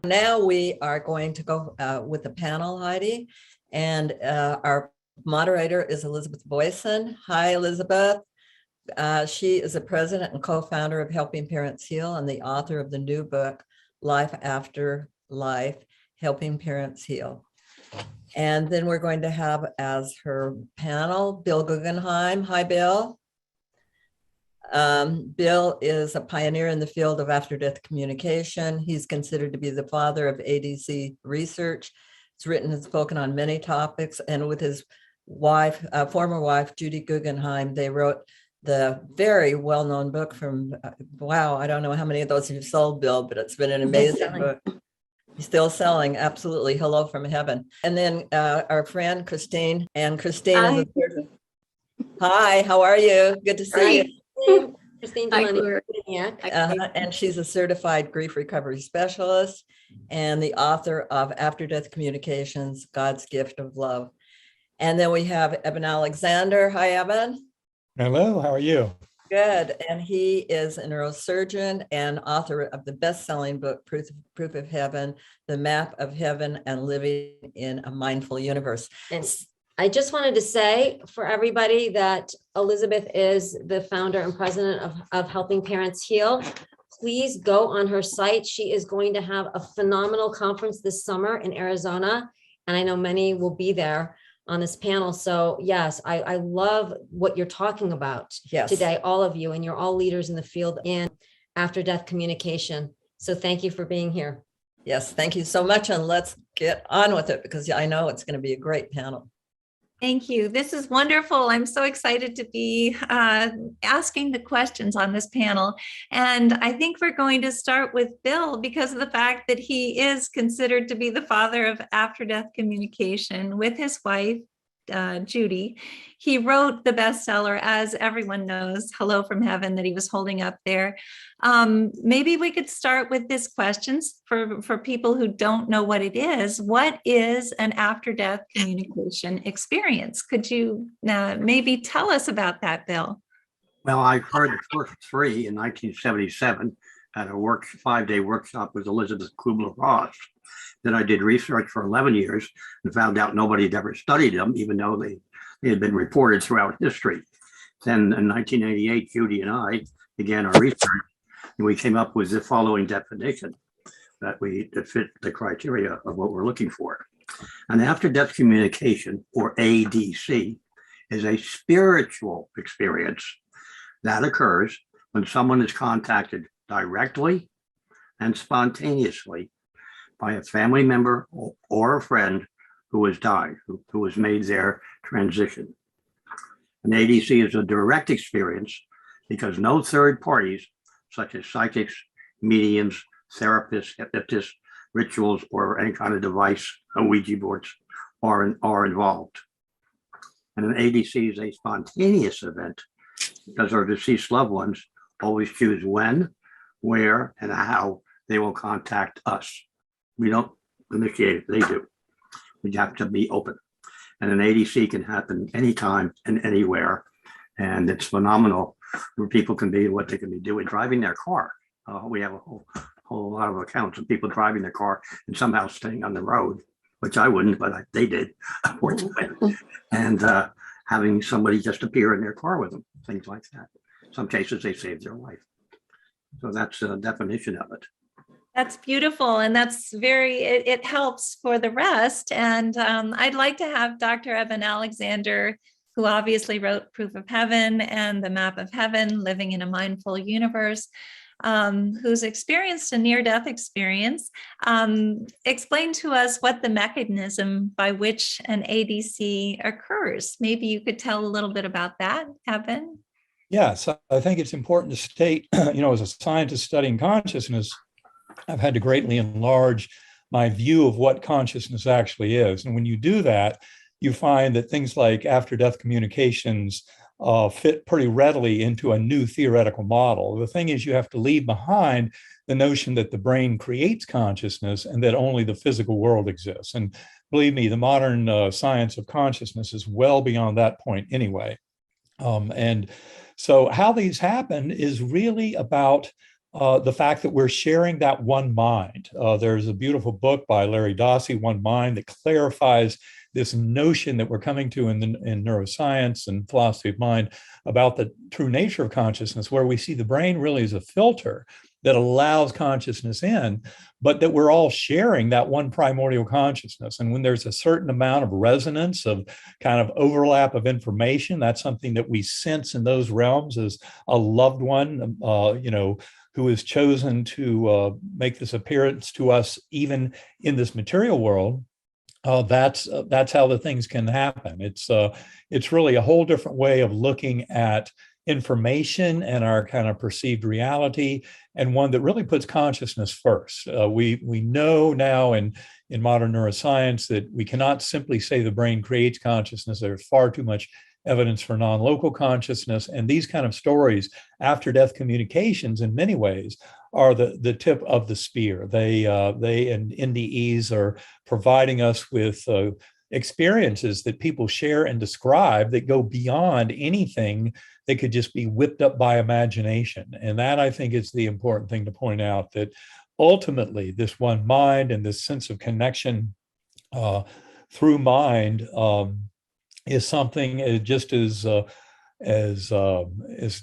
Now we are going to go with the panel, Heidi, and our moderator is Elizabeth Boisson. Hi, Elizabeth. She is the president and co-founder of Helping Parents Heal and the author of the new book, Life After Life, Helping Parents Heal. And then we're going to have as her panel, Bill Guggenheim. Hi, Bill. Bill is a pioneer in the field of after-death communication. He's considered to be the father of ADC research. He's written and spoken on many topics, and with his wife, former wife, Judy Guggenheim, they wrote the very well-known book from, wow, I don't know how many of those you've sold, Bill, but it's been an amazing book. He's still selling, absolutely. Hello from heaven. And then our friend Christine, and Christine is a surgeon. Hi, how are you? Good to see you. Christine Duminiak. And she's a certified grief recovery specialist and the author of After Death Communications, God's Gift of Love. And then we have Eben Alexander. Hi, Eben. Hello, how are you? Good. And he is a neurosurgeon and author of the best-selling book, Proof of Heaven, The Map of Heaven and Living in a Mindful Universe. And I just wanted to say for everybody that Elizabeth is the founder and president of Helping Parents Heal. Please go on her site. She is going to have a phenomenal conference this summer in Arizona, and I know many will be there on this panel. So yes, I love what you're talking about today, all of you, and you're all leaders in the field in after-death communication. So thank you for being here. Yes, thank you so much. And let's get on with it because I know it's going to be a great panel. Thank you. This is wonderful. I'm so excited to be asking the questions on this panel. And I think we're going to start with Bill because of the fact that he is considered to be the father of after-death communication with his wife, Judy. He wrote the bestseller, as everyone knows, Hello from Heaven, that he was holding up there. Maybe we could start with this questions for people who don't know what it is. What is an after-death communication experience? Could you maybe tell us about that, Bill? Well, I heard the first three in 1977 at a 5-day workshop with Elizabeth Kubler-Ross. Then I did research for 11 years and found out nobody had ever studied them, even though they had been reported throughout history. Then in 1988, Judy and I began our research, and we came up with the following definition that fit the criteria of what we're looking for. An after-death communication, or ADC, is a spiritual experience that occurs when someone is contacted directly and spontaneously by a family member or a friend who has died, who has made their transition. An ADC is a direct experience because no third parties, such as psychics, mediums, therapists, hypnotists, rituals, or any kind of device, Ouija boards, are involved. And an ADC is a spontaneous event because our deceased loved ones always choose when, where, and how they will contact us. We don't initiate it, they do. We have to be open. And an ADC can happen anytime and anywhere. And it's phenomenal where people can be what they can be doing, driving their car. We have a whole lot of accounts of people driving their car and somehow staying on the road, which I wouldn't, but they did, unfortunately. And having somebody just appear in their car with them, things like that. Some cases they saved their life. So that's the definition of it. That's beautiful. And that's it helps for the rest. And I'd like to have Dr. Eben Alexander, who obviously wrote Proof of Heaven and The Map of Heaven, Living in a Mindful Universe, who's experienced a near-death experience, explain to us what the mechanism by which an ADC occurs. Maybe you could tell a little bit about that, Eben? Yes, I think it's important to state, as a scientist studying consciousness, I've had to greatly enlarge my view of what consciousness actually is. And when you do that, you find that things like after-death communications fit pretty readily into a new theoretical model. The thing is, you have to leave behind the notion that the brain creates consciousness and that only the physical world exists. And believe me, the modern science of consciousness is well beyond that point anyway. And so how these happen is really about the fact that we're sharing that one mind. There's a beautiful book by Larry Dossey, One Mind, that clarifies this notion that we're coming to in neuroscience and philosophy of mind about the true nature of consciousness, where we see the brain really as a filter that allows consciousness in, but that we're all sharing that one primordial consciousness. And when there's a certain amount of resonance, of kind of overlap of information, that's something that we sense in those realms as a loved one, who has chosen to make this appearance to us, even in this material world. That's how the things can happen. It's really a whole different way of looking at information and our kind of perceived reality, and one that really puts consciousness first. We know now in modern neuroscience that we cannot simply say the brain creates consciousness. There's far too much evidence for non-local consciousness, and these kind of stories, after-death communications, in many ways, are the tip of the spear. They and NDEs are providing us with experiences that people share and describe that go beyond anything that could just be whipped up by imagination. And that, I think, is the important thing to point out, that ultimately this one mind and this sense of connection through mind is something just as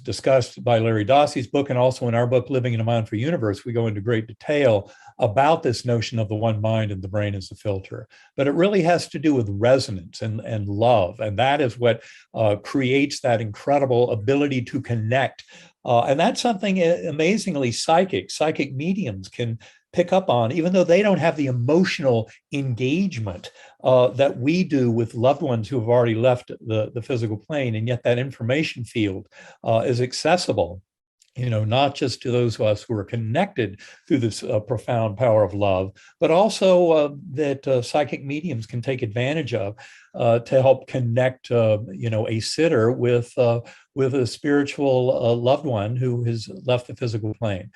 discussed by Larry Dossey's book, and also in our book, Living in a Mindful Universe, we go into great detail about this notion of the one mind and the brain as the filter. But it really has to do with resonance and love. And that is what creates that incredible ability to connect. And that's something amazingly psychic mediums can pick up on, even though they don't have the emotional engagement that we do with loved ones who have already left the physical plane. And yet that information field is accessible, not just to those of us who are connected through this profound power of love, but also that psychic mediums can take advantage of to help connect, a sitter with a spiritual loved one who has left the physical plane.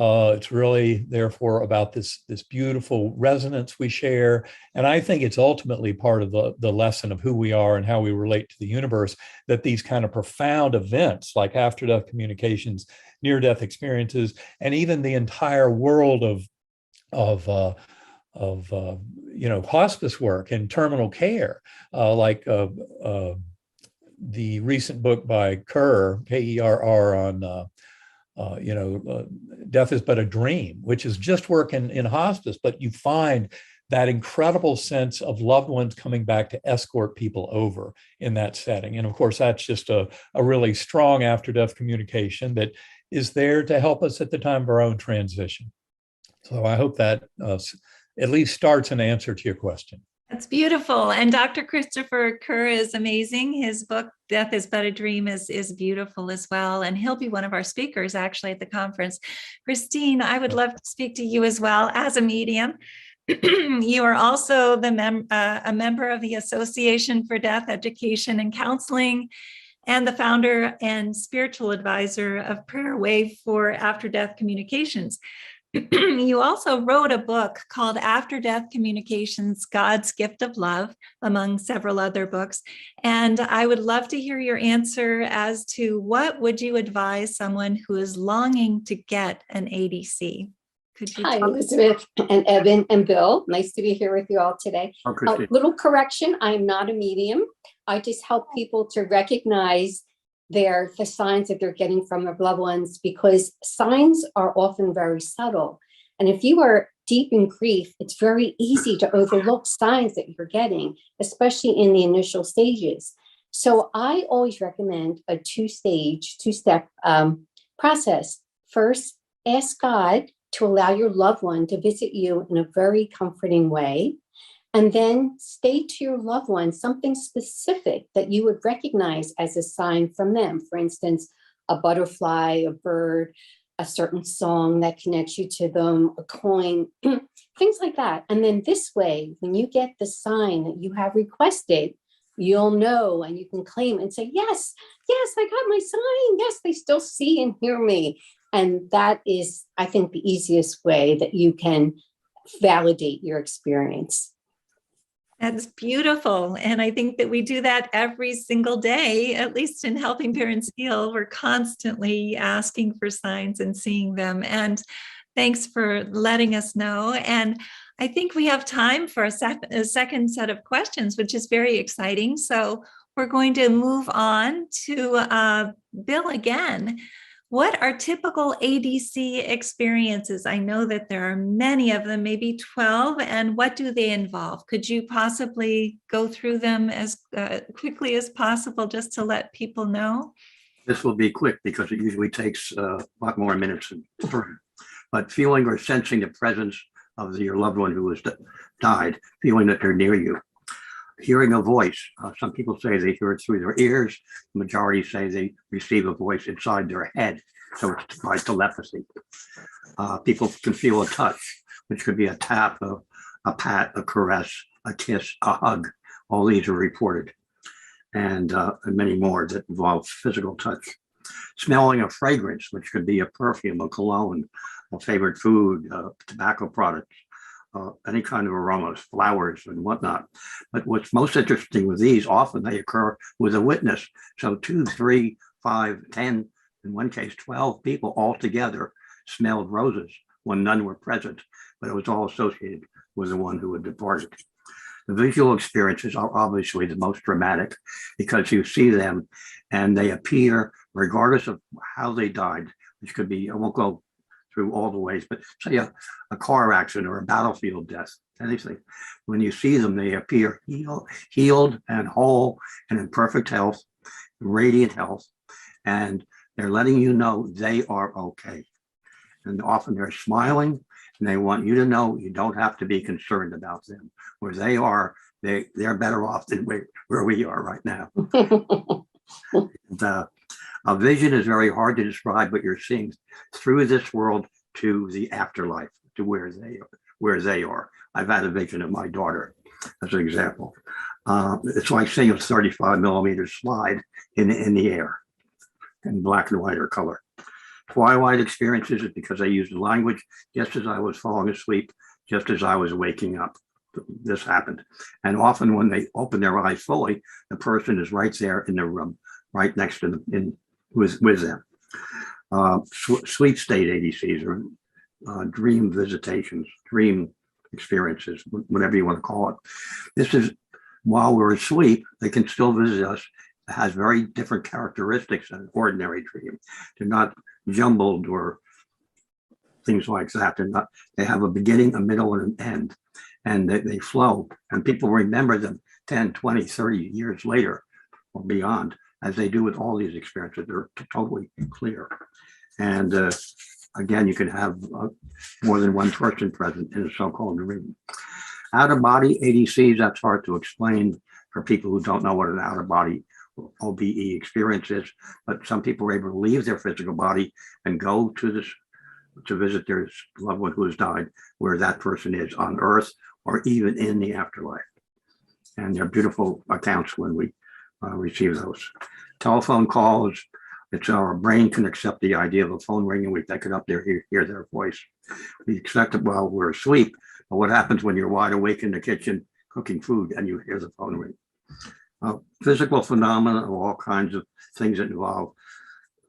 It's really, therefore, about this beautiful resonance we share. And I think it's ultimately part of the lesson of who we are and how we relate to the universe, that these kind of profound events like after-death communications, near-death experiences, and even the entire world of hospice work and terminal care, like the recent book by Kerr, Kerr, on Death is But a Dream, which is just work in hospice, but you find that incredible sense of loved ones coming back to escort people over in that setting. And of course, that's just a really strong after-death communication that is there to help us at the time of our own transition. So I hope that at least starts an answer to your question. That's beautiful. And Dr. Christopher Kerr is amazing. His book, Death is But a Dream, is beautiful as well. And he'll be one of our speakers actually at the conference. Christine, I would love to speak to you as well as a medium. You are also a member of the Association for Death Education and Counseling, and the founder and spiritual advisor of Prayer Wave for After-Death Communications. You also wrote a book called After Death Communications, God's Gift of Love, among several other books. And I would love to hear your answer as to what would you advise someone who is longing to get an ADC? Could you Hi, Elizabeth and Eben and Bill. Nice to be here with you all today. A little correction, I'm not a medium. I just help people to recognize the signs that they're getting from their loved ones, because signs are often very subtle. And if you are deep in grief, it's very easy to overlook signs that you're getting, especially in the initial stages. So I always recommend a two-step process. First, ask God to allow your loved one to visit you in a very comforting way. And then state to your loved one something specific that you would recognize as a sign from them. For instance, a butterfly, a bird, a certain song that connects you to them, a coin, things like that. And then this way, when you get the sign that you have requested, you'll know and you can claim and say, yes, I got my sign. Yes, they still see and hear me. And that is, I think, the easiest way that you can validate your experience. That's beautiful. And I think that we do that every single day, at least in Helping Parents Heal. We're constantly asking for signs and seeing them. And thanks for letting us know. And I think we have time for a second set of questions, which is very exciting. So we're going to move on to Bill again. What are typical ADC experiences? I know that there are many of them, maybe 12, and what do they involve? Could you possibly go through them as quickly as possible just to let people know? This will be quick because it usually takes a lot more minutes. But feeling or sensing the presence of your loved one who has died, feeling that they're near you. Hearing a voice. Some people say they hear it through their ears. The majority say they receive a voice inside their head. So it's by telepathy. People can feel a touch, which could be a tap, a pat, a caress, a kiss, a hug. All these are reported. And many more that involve physical touch. Smelling a fragrance, which could be a perfume, a cologne, a favorite food, tobacco products. Any kind of aromas, flowers and whatnot. But what's most interesting with these, often they occur with a witness. So 2, 3, 5, 10, in one case, 12 people all together smelled roses when none were present, but it was all associated with the one who had departed. The visual experiences are obviously the most dramatic because you see them and they appear regardless of how they died, which could be, I won't go through all the ways, but say a car accident or a battlefield death, anything. When you see them, they appear healed and whole and in perfect health, radiant health, and they're letting you know they are okay. And often they're smiling and they want you to know you don't have to be concerned about them. Where they are, they're better off than where we are right now. And, a vision is very hard to describe what you're seeing through this world to the afterlife, to where they are. I've had a vision of my daughter, as an example. It's like seeing a 35 millimeter slide in the air, in black and white or color. Twilight experiences is because I used the language just as I was falling asleep, just as I was waking up. This happened. And often when they open their eyes fully, the person is right there in the room, right next to them, with them. Sleep state ADCs or dream visitations, dream experiences, whatever you want to call it. This is while we're asleep, they can still visit us. It has very different characteristics than an ordinary dream. They're not jumbled or things like that. They have a beginning, a middle, and an end, and they flow. And people remember them 10, 20, 30 years later or beyond, as they do with all these experiences. They're totally clear. And again, you can have more than one person present in a so-called dream. Out-of-body ADCs, that's hard to explain for people who don't know what an out-of-body OBE experience is, but some people are able to leave their physical body and go to visit their loved one who has died, where that person is on Earth or even in the afterlife. And they're beautiful accounts when we receive those. Telephone calls, it's our brain can accept the idea of a phone ringing. We pick it up there, hear their voice. We accept it while we're asleep. But what happens when you're wide awake in the kitchen cooking food and you hear the phone ring? Physical phenomena of all kinds of things that involve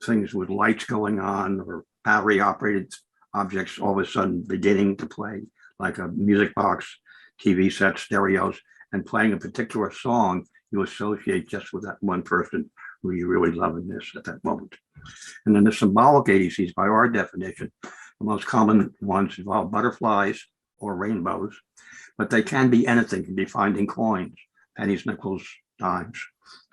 things with lights going on or battery operated objects all of a sudden beginning to play, like a music box, TV sets, stereos, and playing a particular song you associate just with that one person who you really love in this at that moment. And then the symbolic ADCs, by our definition, the most common ones involve butterflies or rainbows, but they can be anything. It can be finding coins, pennies, nickels, dimes,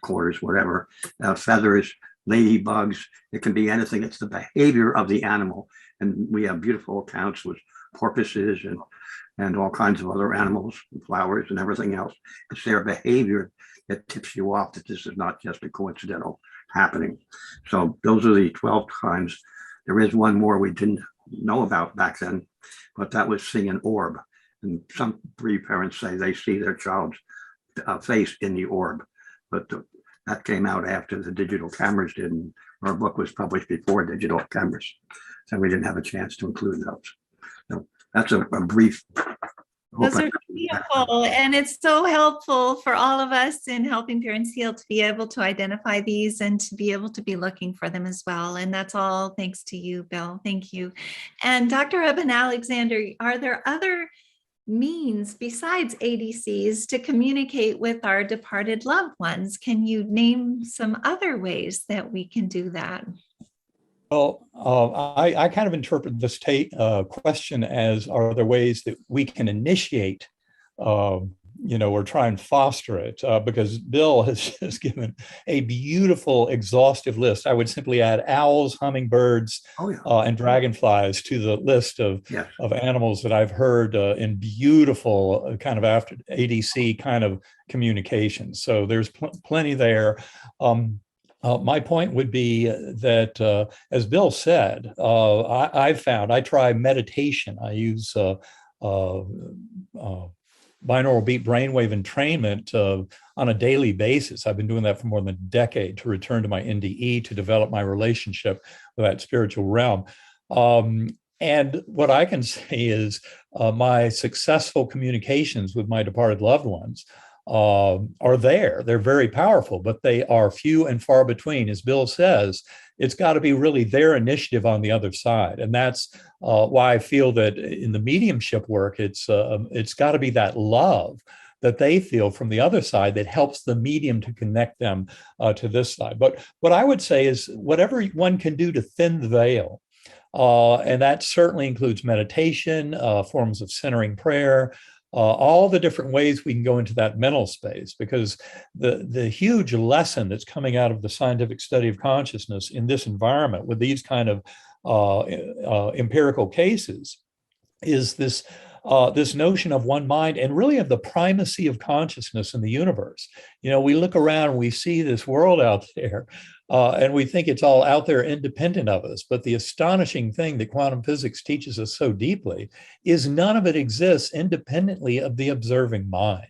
quarters, whatever, feathers, ladybugs. It can be anything. It's the behavior of the animal. And we have beautiful accounts with porpoises and all kinds of other animals, and flowers and everything else. It's their behavior that tips you off that this is not just a coincidental happening. So those are the 12 times. There is one more we didn't know about back then, but that was seeing an orb. And some bereaved parents say they see their child's face in the orb, but that came out after the digital cameras did, and our book was published before digital cameras, so we didn't have a chance to include those. So that's a brief Hope Those I- are beautiful. And it's so helpful for all of us in helping parents heal to be able to identify these and to be able to be looking for them as well. And that's all thanks to you, Bill. Thank you. And Dr. Eben Alexander, are there other means besides ADCs to communicate with our departed loved ones? Can you name some other ways that we can do that? Well, I kind of interpret this question as, are there ways that we can initiate, or try and foster it? Because Bill has just given a beautiful, exhaustive list. I would simply add owls, hummingbirds, and dragonflies to the list of animals that I've heard in beautiful kind of after ADC kind of communications. So there's plenty there. My point would be that, as Bill said, I've found I try meditation. I use binaural beat brainwave entrainment on a daily basis. I've been doing that for more than a decade to return to my NDE, to develop my relationship with that spiritual realm. And what I can say is my successful communications with my departed loved ones are there. They're very powerful, but they are few and far between. As Bill says, it's got to be really their initiative on the other side. And that's why I feel that in the mediumship work, it's got to be that love that they feel from the other side that helps the medium to connect them to this side. But what I would say is whatever one can do to thin the veil, and that certainly includes meditation, forms of centering prayer, all the different ways we can go into that mental space, because the huge lesson that's coming out of the scientific study of consciousness in this environment with these kind of empirical cases is this notion of one mind and really of the primacy of consciousness in the universe. We look around and we see this world out there, and we think it's all out there independent of us. But the astonishing thing that quantum physics teaches us so deeply is none of it exists independently of the observing mind.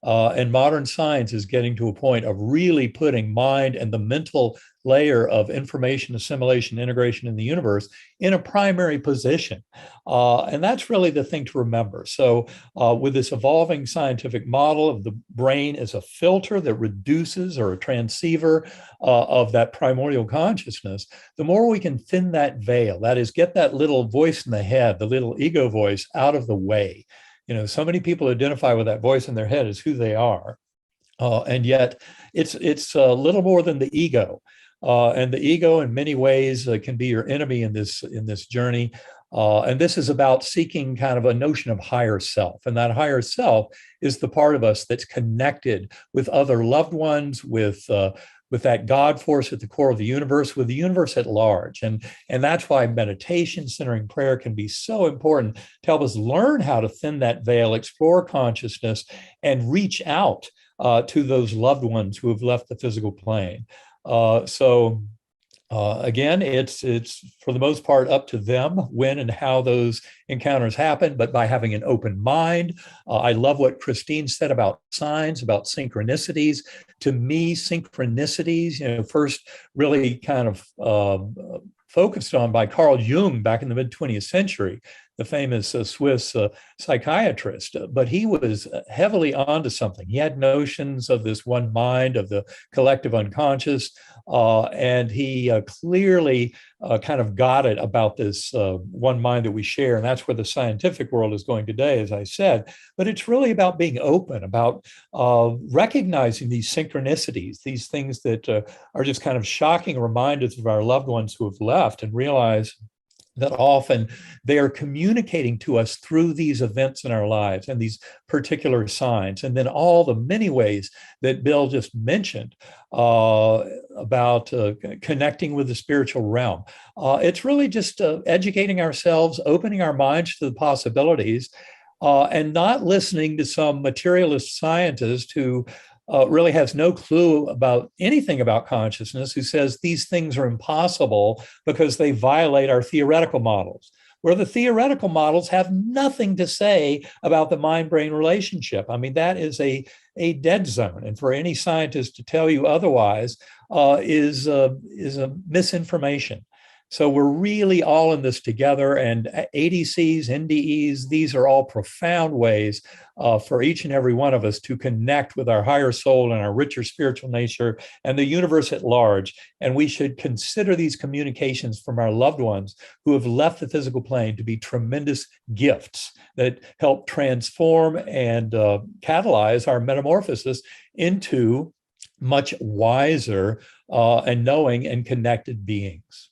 And modern science is getting to a point of really putting mind and the mental layer of information assimilation, integration in the universe in a primary position. And that's really the thing to remember. So with this evolving scientific model of the brain as a filter that reduces, or a transceiver of that primordial consciousness, the more we can thin that veil, that is, get that little voice in the head, the little ego voice, out of the way. So many people identify with that voice in their head as who they are. And yet it's a little more than the ego. And the ego in many ways can be your enemy in this journey. And this is about seeking kind of a notion of higher self. And that higher self is the part of us that's connected with other loved ones, with that God force at the core of the universe, with the universe at large. And that's why meditation, centering prayer can be so important to help us learn how to thin that veil, explore consciousness, and reach out to those loved ones who have left the physical plane. Again, it's for the most part up to them when and how those encounters happen, but by having an open mind. I love what Christine said about signs, about synchronicities. To me, synchronicities, first really kind of focused on by Carl Jung back in the mid-20th century, the famous Swiss psychiatrist, but he was heavily onto something. He had notions of this one mind, of the collective unconscious, and he clearly kind of got it about this one mind that we share. And that's where the scientific world is going today, as I said. But it's really about being open, about recognizing these synchronicities, these things that are just kind of shocking reminders of our loved ones who have left, and realize that often they are communicating to us through these events in our lives and these particular signs. And then all the many ways that Bill just mentioned about connecting with the spiritual realm. It's really just educating ourselves, opening our minds to the possibilities, and not listening to some materialist scientist who really has no clue about anything about consciousness, who says these things are impossible because they violate our theoretical models, where the theoretical models have nothing to say about the mind-brain relationship. I mean, that is a dead zone. And for any scientist to tell you otherwise is a misinformation. So we're really all in this together, and ADCs, NDEs, these are all profound ways for each and every one of us to connect with our higher soul and our richer spiritual nature and the universe at large. And we should consider these communications from our loved ones who have left the physical plane to be tremendous gifts that help transform and catalyze our metamorphosis into much wiser and knowing and connected beings.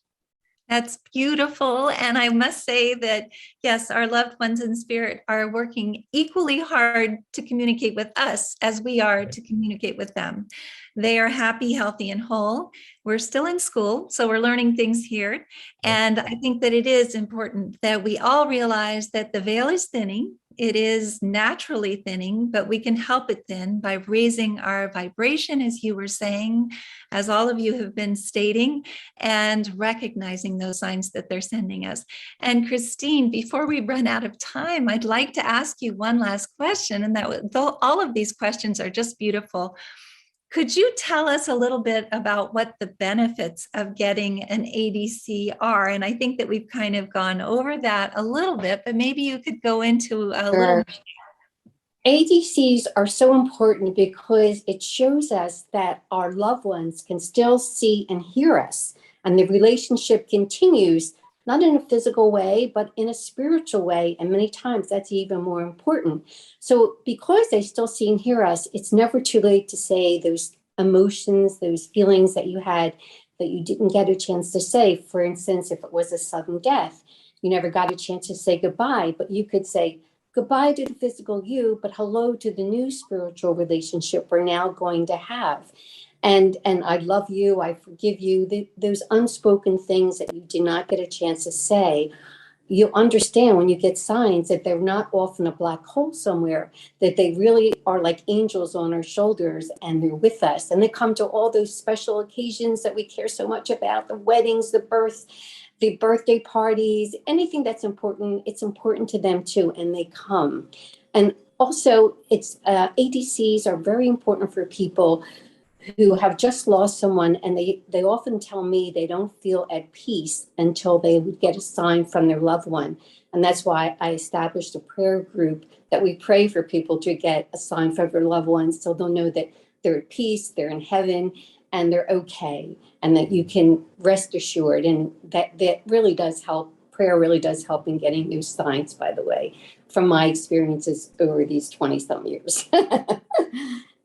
That's beautiful. And I must say that, yes, our loved ones in spirit are working equally hard to communicate with us as we are to communicate with them. They are happy, healthy, and whole. We're still in school, so we're learning things here. And I think that it is important that we all realize that the veil is thinning. It is naturally thinning, but we can help it thin by raising our vibration, as you were saying, as all of you have been stating, and recognizing those signs that they're sending us. And Christine, before we run out of time, I'd like to ask you one last question, and that though all of these questions are just beautiful, could you tell us a little bit about what the benefits of getting an ADC are? And I think that we've kind of gone over that a little bit, but maybe you could go into a little. ADCs are so important because it shows us that our loved ones can still see and hear us, and the relationship continues, not in a physical way, but in a spiritual way. And many times that's even more important. So because they still see and hear us, it's never too late to say those emotions, those feelings that you had that you didn't get a chance to say. For instance, if it was a sudden death, you never got a chance to say goodbye, but you could say goodbye to the physical you, but hello to the new spiritual relationship we're now going to have. And I love you, I forgive you, those unspoken things that you did not get a chance to say. You understand when you get signs that they're not off in a black hole somewhere, that they really are like angels on our shoulders and they're with us. And they come to all those special occasions that we care so much about, the weddings, the births, the birthday parties, anything that's important, it's important to them too, and they come. And also, it's ADCs are very important for people who have just lost someone, and they often tell me they don't feel at peace until they would get a sign from their loved one. And that's why I established a prayer group that we pray for people to get a sign from their loved ones, so they'll know that they're at peace, they're in heaven, and they're okay, and that you can rest assured. And that really does help. Prayer really does help in getting those signs, by the way, from my experiences over these 20-some years.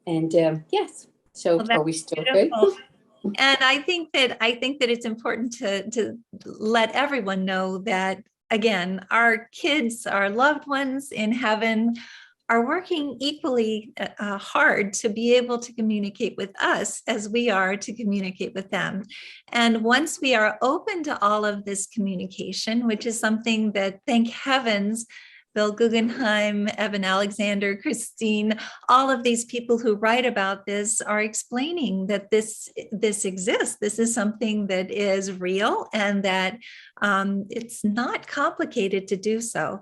And yes. So Well, are we still beautiful. good? And I think that it's important to let everyone know that, again, our kids, our loved ones in heaven are working equally hard to be able to communicate with us as we are to communicate with them. And once we are open to all of this communication, which is something that, thank heavens, Bill Guggenheim, Eben Alexander, Christine, all of these people who write about this are explaining that this exists. This is something that is real, and that it's not complicated to do so.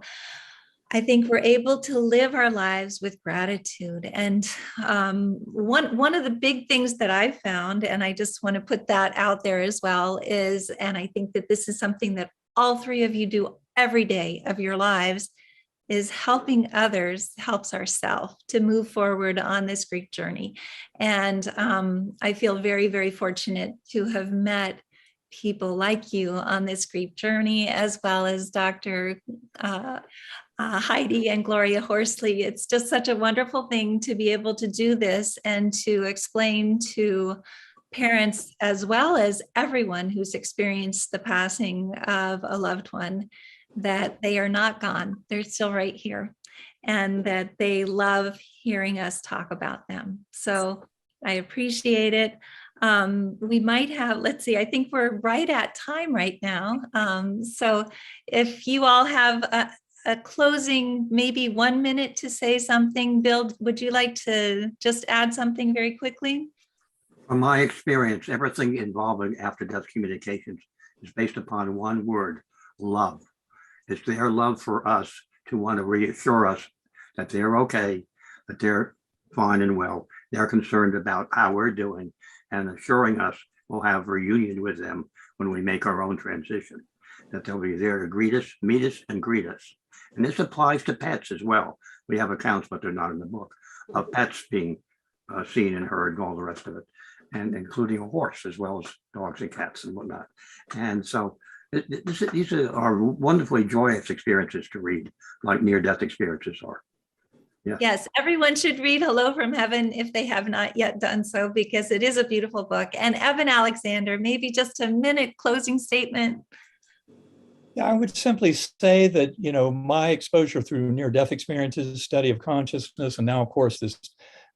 I think we're able to live our lives with gratitude. And one of the big things that I've found, and I just want to put that out there as well, is, and I think that this is something that all three of you do every day of your lives, is helping others helps ourselves to move forward on this Greek journey. And I feel very, very fortunate to have met people like you on this Greek journey, as well as Dr. Heidi and Gloria Horsley. It's just such a wonderful thing to be able to do this and to explain to parents, as well as everyone who's experienced the passing of a loved one, that they are not gone. They're still right here, and that they love hearing us talk about them. So I appreciate it. We might have, let's see, I think we're right at time right now. So if you all have a closing, maybe 1 minute to say something, Bill, would you like to just add something very quickly? From my experience, everything involving after-death communications is based upon one word: love. It's their love for us to want to reassure us that they're okay, that they're fine and well. They're concerned about how we're doing and assuring us we'll have reunion with them when we make our own transition, that they'll be there to greet us, meet us, and greet us. And this applies to pets as well. We have accounts, but they're not in the book, of pets being seen and heard and all the rest of it, and including a horse as well as dogs and cats and whatnot. And so these are wonderfully joyous experiences to read, like near-death experiences are. Yeah. Yes, everyone should read Hello from Heaven if they have not yet done so, because it is a beautiful book. And Eben Alexander, maybe just a minute closing statement. Yeah, I would simply say that, my exposure through near-death experiences, study of consciousness, and now, of course, this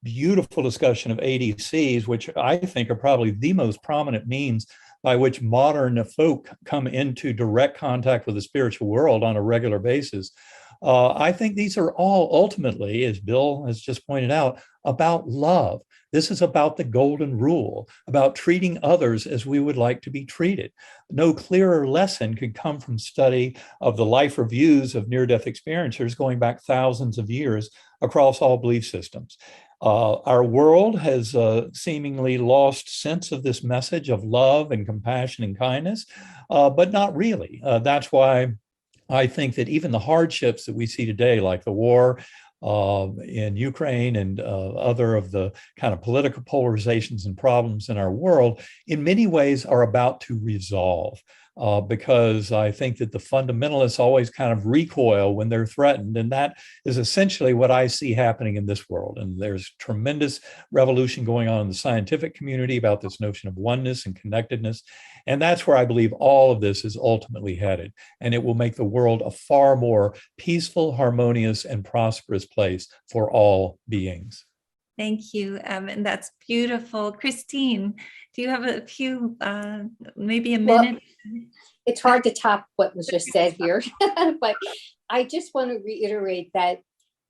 beautiful discussion of ADCs, which I think are probably the most prominent means by which modern folk come into direct contact with the spiritual world on a regular basis. I think these are all ultimately, as Bill has just pointed out, about love. This is about the golden rule, about treating others as we would like to be treated. No clearer lesson could come from study of the life reviews of near-death experiencers going back thousands of years across all belief systems. Our world has seemingly lost sense of this message of love and compassion and kindness, but not really. That's why I think that even the hardships that we see today, like the war in Ukraine and other of the kind of political polarizations and problems in our world, in many ways are about to resolve. Because I think that the fundamentalists always kind of recoil when they're threatened. And that is essentially what I see happening in this world. And there's tremendous revolution going on in the scientific community about this notion of oneness and connectedness. And that's where I believe all of this is ultimately headed. And it will make the world a far more peaceful, harmonious, and prosperous place for all beings. Thank you, and that's beautiful. Christine, do you have a few, maybe a minute? Well, it's hard to top what was just said here, but I just want to reiterate that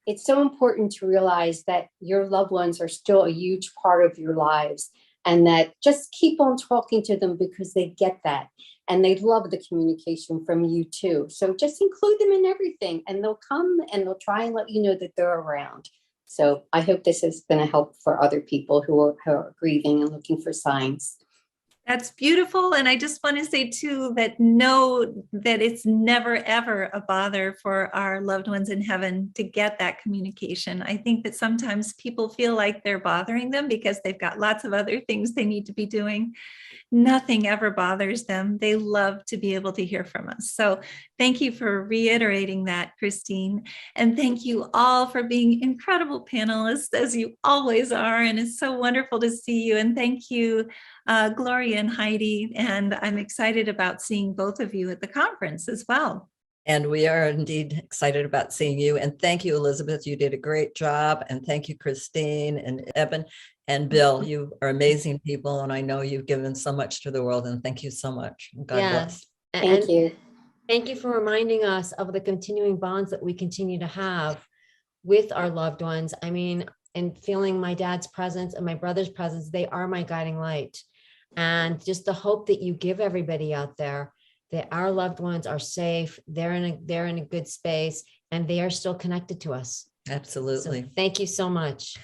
it's so important to realize that your loved ones are still a huge part of your lives, and that just keep on talking to them because they get that. And they love the communication from you too. So just include them in everything, and they'll come and they'll try and let you know that they're around. So I hope this is going to help for other people who are grieving and looking for signs. That's beautiful. And I just want to say too, that know that it's never, ever a bother for our loved ones in heaven to get that communication. I think that sometimes people feel like they're bothering them because they've got lots of other things they need to be doing. Nothing ever bothers them. They love to be able to hear from us. So thank you for reiterating that, Christine. And thank you all for being incredible panelists, as you always are. And it's so wonderful to see you. And thank you, Gloria and Heidi. And I'm excited about seeing both of you at the conference as well. And we are indeed excited about seeing you. And thank you, Elizabeth. You did a great job. And thank you, Christine and Eben and Bill. You are amazing people. And I know you've given so much to the world. And thank you so much. God bless. Thank you. Thank you for reminding us of the continuing bonds that we continue to have with our loved ones. I mean, and feeling my dad's presence and my brother's presence, they are my guiding light. And just the hope that you give everybody out there that our loved ones are safe, they're in a good space, and they are still connected to us. Absolutely. So thank you so much.